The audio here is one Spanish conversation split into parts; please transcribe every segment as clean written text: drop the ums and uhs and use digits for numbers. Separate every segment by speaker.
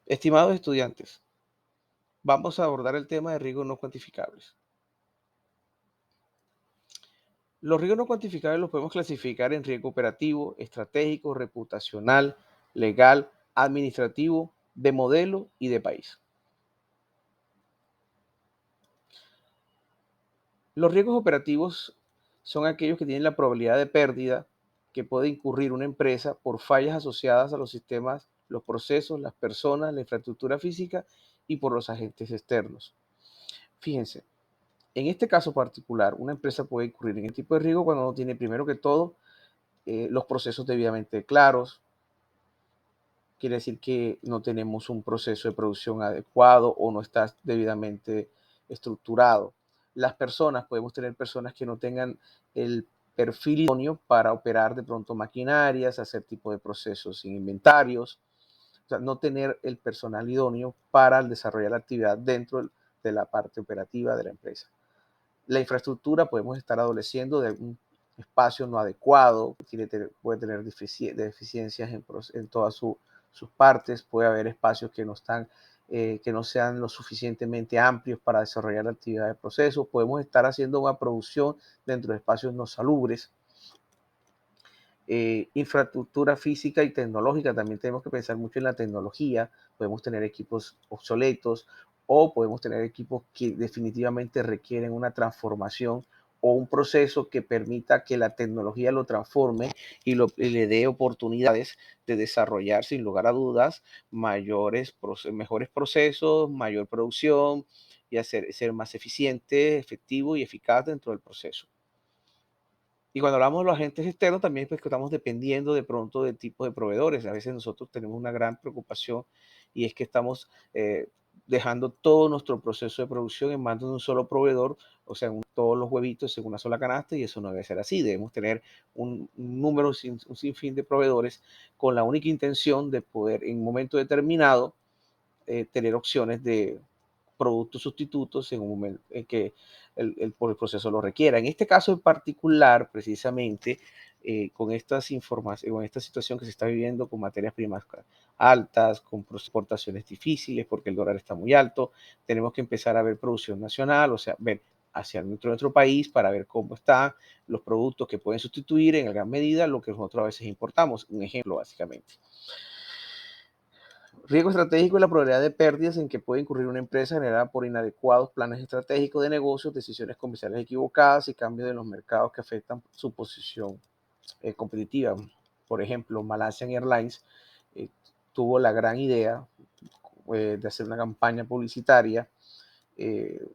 Speaker 1: Estimados estudiantes, vamos a abordar el tema de riesgos no cuantificables. Los riesgos no cuantificables los podemos clasificar en riesgo operativo, estratégico, reputacional, legal, administrativo, de modelo y de país. Los riesgos operativos son aquellos que tienen la probabilidad de pérdida que puede incurrir una empresa por fallas asociadas a los sistemas, los procesos, las personas, la infraestructura física y por los agentes externos. Fíjense, en este caso particular, una empresa puede incurrir en este tipo de riesgo cuando no tiene, primero que todo, los procesos debidamente claros. Quiere decir que no tenemos un proceso de producción adecuado o no está debidamente estructurado. Las personas, podemos tener personas que no tengan el perfil idóneo para operar de pronto maquinarias, hacer tipo de procesos sin inventarios, o sea, no tener el personal idóneo para desarrollar la actividad dentro de la parte operativa de la empresa. La infraestructura, podemos estar adoleciendo de un espacio no adecuado, puede tener deficiencias en todas sus partes, puede haber espacios que no están, que no sean lo suficientemente amplios para desarrollar la actividad de proceso, podemos estar haciendo una producción dentro de espacios no salubres. Infraestructura física y tecnológica, también tenemos que pensar mucho en la tecnología, podemos tener equipos obsoletos o podemos tener equipos que definitivamente requieren una transformación o un proceso que permita que la tecnología lo transforme y le dé oportunidades de desarrollar sin lugar a dudas mejores procesos, mayor producción y ser más eficiente, efectivo y eficaz dentro del proceso. Y cuando hablamos de los agentes externos, también pues que estamos dependiendo de pronto del tipo de proveedores. A veces nosotros tenemos una gran preocupación y es que estamos dejando todo nuestro proceso de producción en manos de un solo proveedor, o sea, todos los huevitos en una sola canasta y eso no debe ser así. Debemos tener un número, un sinfín de proveedores con la única intención de poder en un momento determinado tener opciones de productos sustitutos en un momento en que por el proceso lo requiera. En este caso en particular, precisamente, con con esta situación que se está viviendo con materias primas altas, con exportaciones difíciles porque el dólar está muy alto, tenemos que empezar a ver producción nacional, o sea, ver hacia nuestro país para ver cómo están los productos que pueden sustituir en gran medida lo que nosotros a veces importamos. Un ejemplo, básicamente. Riesgo estratégico es la probabilidad de pérdidas en que puede incurrir una empresa generada por inadecuados planes estratégicos de negocios, decisiones comerciales equivocadas y cambios en los mercados que afectan su posición competitiva. Por ejemplo, Malaysian Airlines eh, tuvo la gran idea de hacer una campaña publicitaria eh,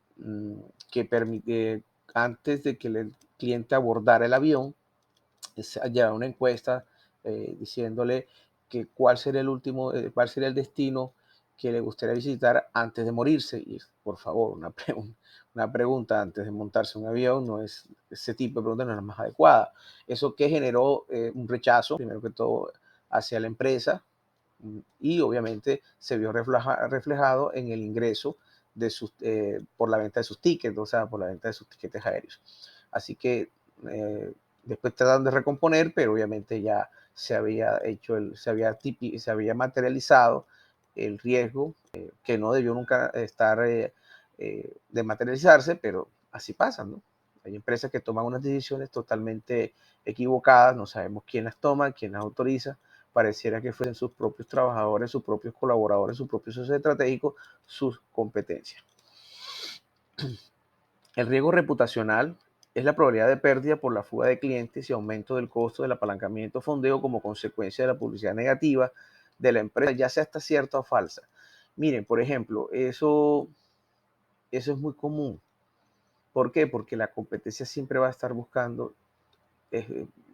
Speaker 1: que permite, antes de que el cliente abordara el avión, llevar una encuesta diciéndole que cuál sería el destino que le gustaría visitar antes de morirse. Y por favor, una pregunta antes de montarse un avión no es, ese tipo de pregunta no es la más adecuada. Eso que generó un rechazo, primero que todo, hacia la empresa y obviamente se vio reflejado en el ingreso por la venta de sus tickets, o sea, por la venta de sus tiquetes aéreos. Así que eh, después trataron de recomponer, pero obviamente ya se había materializado el riesgo, que no debió nunca estar de materializarse, pero así pasa, ¿no? Hay empresas que toman unas decisiones totalmente equivocadas, no sabemos quién las toma, quién las autoriza, pareciera que fuesen sus propios trabajadores, sus propios colaboradores, sus propios socios estratégicos, sus competencias. El riesgo reputacional es la probabilidad de pérdida por la fuga de clientes y aumento del costo del apalancamiento fondeo como consecuencia de la publicidad negativa de la empresa, ya sea hasta cierta o falsa. Miren, por ejemplo, eso es muy común. ¿Por qué? Porque la competencia siempre va a estar buscando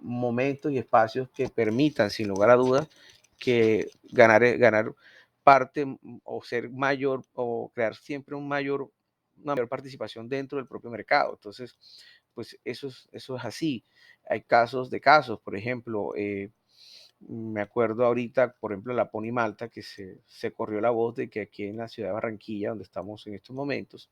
Speaker 1: momentos y espacios que permitan, sin lugar a dudas, que ganar parte o ser mayor o crear siempre una mayor participación dentro del propio mercado. Entonces, pues eso es así. Hay casos de casos, por ejemplo, me acuerdo ahorita, por ejemplo, la Pony Malta, que se corrió la voz de que aquí en la ciudad de Barranquilla, donde estamos en estos momentos,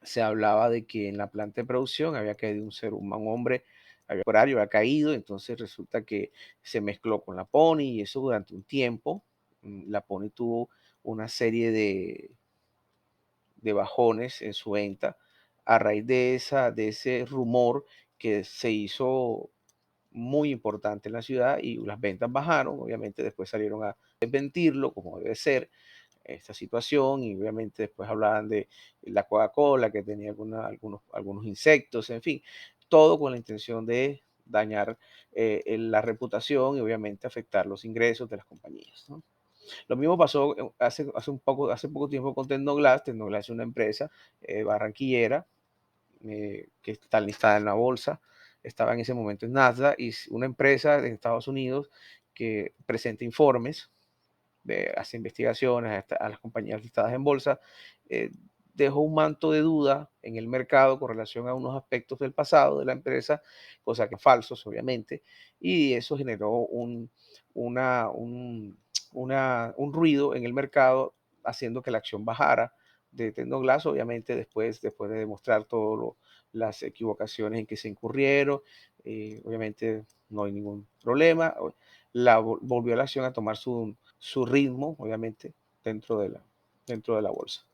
Speaker 1: se hablaba de que en la planta de producción había caído un ser humano, un hombre, había caído, entonces resulta que se mezcló con la Pony y eso durante un tiempo La Pony tuvo una serie de bajones en su venta a raíz de ese rumor que se hizo muy importante en la ciudad y las ventas bajaron. Obviamente después salieron a desmentirlo como debe ser esta situación y obviamente después hablaban de la Coca-Cola que tenía algunos insectos, en fin, todo con la intención de dañar la reputación y obviamente afectar los ingresos de las compañías, ¿no? Lo mismo pasó hace poco tiempo con Tecnoglass. Tecnoglass es una empresa barranquillera que está listada en la bolsa, estaba en ese momento en Nasdaq y es una empresa de Estados Unidos que presenta informes, hace investigaciones a las compañías listadas en bolsa, eh, dejó un manto de duda en el mercado con relación a unos aspectos del pasado de la empresa, cosa que falsos obviamente, y eso generó una, un, un ruido en el mercado haciendo que la acción bajara de Tecnoglass, obviamente después de demostrar todas las equivocaciones en que se incurrieron, obviamente no hay ningún problema, volvió la acción a tomar su ritmo, obviamente, dentro de dentro de la bolsa.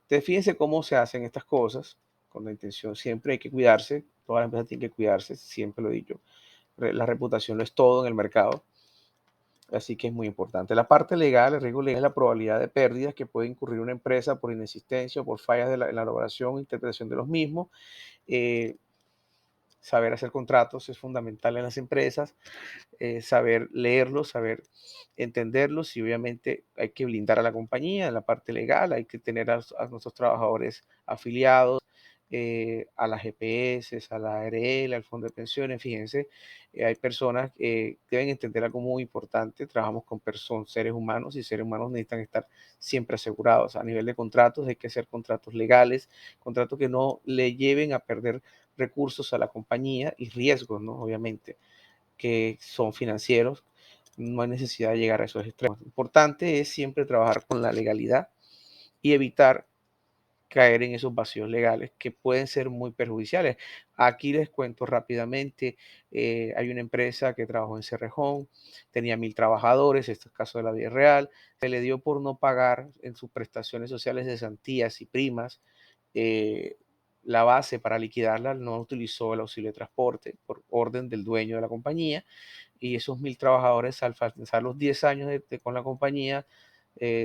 Speaker 1: Entonces, fíjense cómo se hacen estas cosas con la intención. Siempre hay que cuidarse, todas las empresas tienen que cuidarse, siempre lo he dicho. La reputación lo es todo en el mercado, así que es muy importante. La parte legal, el riesgo legal es la probabilidad de pérdidas que puede incurrir una empresa por inexistencia o por fallas en la elaboración e interpretación de los mismos. Eh, Saber hacer contratos es fundamental en las empresas, saber leerlos, saber entenderlos y obviamente hay que blindar a la compañía en la parte legal, hay que tener a nuestros trabajadores afiliados a las GPS, a la ARL, al fondo de pensiones. Fíjense, hay personas que deben entender algo muy importante, trabajamos con personas, seres humanos y seres humanos necesitan estar siempre asegurados. A nivel de contratos hay que hacer contratos legales, contratos que no le lleven a perder recursos a la compañía y riesgos, ¿no? Obviamente que son financieros, no hay necesidad de llegar a esos extremos. Lo importante es siempre trabajar con la legalidad y evitar caer en esos vacíos legales que pueden ser muy perjudiciales. Aquí les cuento rápidamente, hay una empresa que trabajó en Cerrejón, tenía 1000 trabajadores, esto es caso de la vida real, se le dio por no pagar en sus prestaciones sociales de cesantías y primas, eh, la base para liquidarla, no utilizó el auxilio de transporte por orden del dueño de la compañía y esos 1000 trabajadores al finalizar los 10 años con la compañía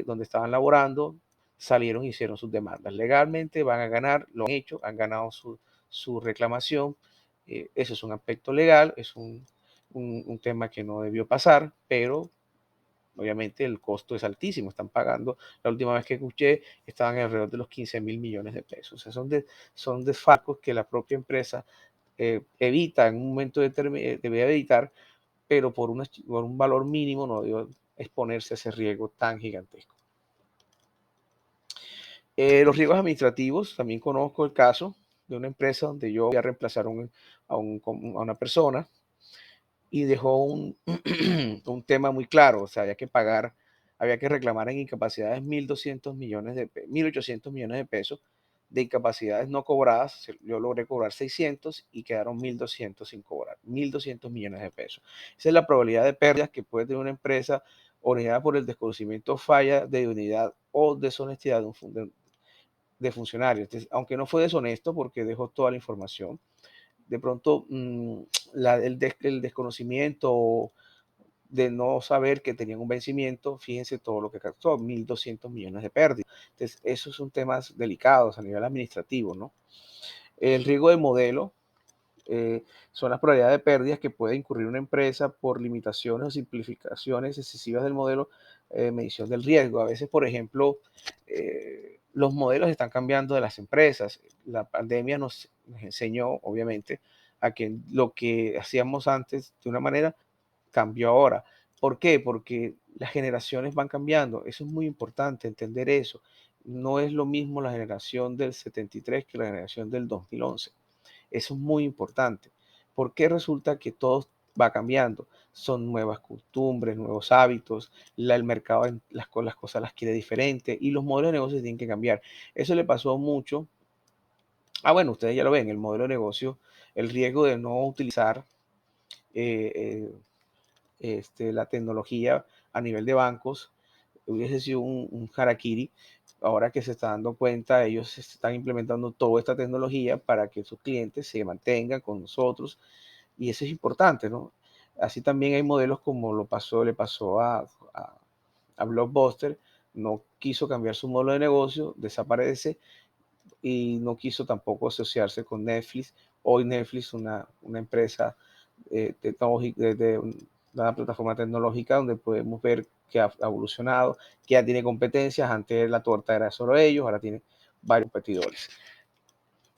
Speaker 1: donde estaban laborando, salieron y hicieron sus demandas. Legalmente van a ganar, lo han hecho, han ganado su reclamación. Eso es un aspecto legal, es un tema que no debió pasar, pero obviamente el costo es altísimo. Están pagando, la última vez que escuché, estaban alrededor de los 15.000 millones de pesos. O sea, son desfalcos que la propia empresa evita en un momento determinado, debe evitar, pero por un valor mínimo no debe exponerse a ese riesgo tan gigantesco. Los riesgos administrativos, también conozco el caso de una empresa donde yo voy a reemplazar a una persona y dejó un tema muy claro, o sea, había que reclamar en incapacidades 1.800 millones de pesos de incapacidades no cobradas. Yo logré cobrar 600 y quedaron 1.200 sin cobrar, 1.200 millones de pesos. Esa es la probabilidad de pérdidas que puede tener una empresa originada por el desconocimiento, falla de unidad o deshonestidad de funcionarios. Entonces, aunque no fue deshonesto porque dejó toda la información, de pronto el desconocimiento de no saber que tenían un vencimiento, fíjense todo lo que captó, 1.200 millones de pérdidas. Entonces, esos son temas delicados a nivel administrativo, ¿no? El riesgo de modelo son las probabilidades de pérdidas que puede incurrir una empresa por limitaciones o simplificaciones excesivas del modelo de medición del riesgo. A veces, por ejemplo, los modelos están cambiando de las empresas. La pandemia nos enseñó, obviamente, a que lo que hacíamos antes de una manera cambió ahora. ¿Por qué? Porque las generaciones van cambiando. Eso es muy importante, entender eso. No es lo mismo la generación del 73 que la generación del 2011. Eso es muy importante, porque resulta que todo va cambiando. Son nuevas costumbres, nuevos hábitos, el mercado las cosas las quiere diferentes y los modelos de negocio tienen que cambiar. Eso le pasó mucho. Bueno, ustedes ya lo ven, el modelo de negocio, el riesgo de no utilizar eh, la tecnología a nivel de bancos hubiese sido un harakiri. Ahora que se está dando cuenta, ellos están implementando toda esta tecnología para que sus clientes se mantengan con nosotros y eso es importante, ¿no? Así también hay modelos como le pasó a Blockbuster, no quiso cambiar su modelo de negocio, desaparece y no quiso tampoco asociarse con Netflix. Hoy Netflix, una empresa tecnológica, una plataforma tecnológica donde podemos ver que ha evolucionado, que ya tiene competencias. Antes la torta era solo ellos, ahora tiene varios competidores.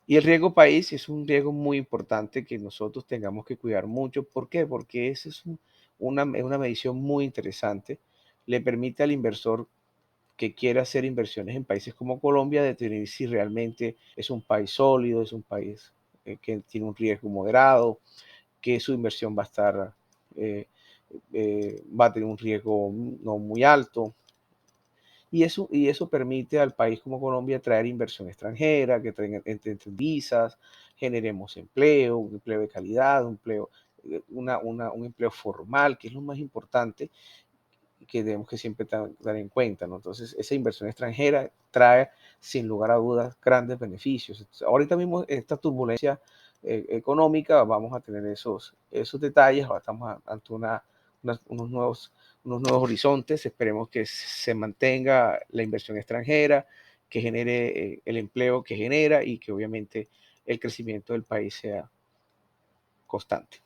Speaker 1: Y el riesgo país es un riesgo muy importante que nosotros tengamos que cuidar mucho. ¿Por qué? Porque esa es una medición muy interesante. Le permite al inversor que quiera hacer inversiones en países como Colombia determinar si realmente es un país sólido, es un país que tiene un riesgo moderado, que su inversión va a estar, eh, va a tener un riesgo no muy alto. Y eso permite al país como Colombia traer inversión extranjera, que traigan visas, generemos empleo, un empleo de calidad, un empleo, un empleo formal, que es lo más importante que tenemos que siempre dar en cuenta, ¿no? Entonces, esa inversión extranjera trae, sin lugar a dudas, grandes beneficios. Entonces, ahorita mismo, esta turbulencia económica, vamos a tener esos detalles. Ahora estamos ante unos nuevos horizontes. Esperemos que se mantenga la inversión extranjera, que genere el empleo que genera y que obviamente el crecimiento del país sea constante.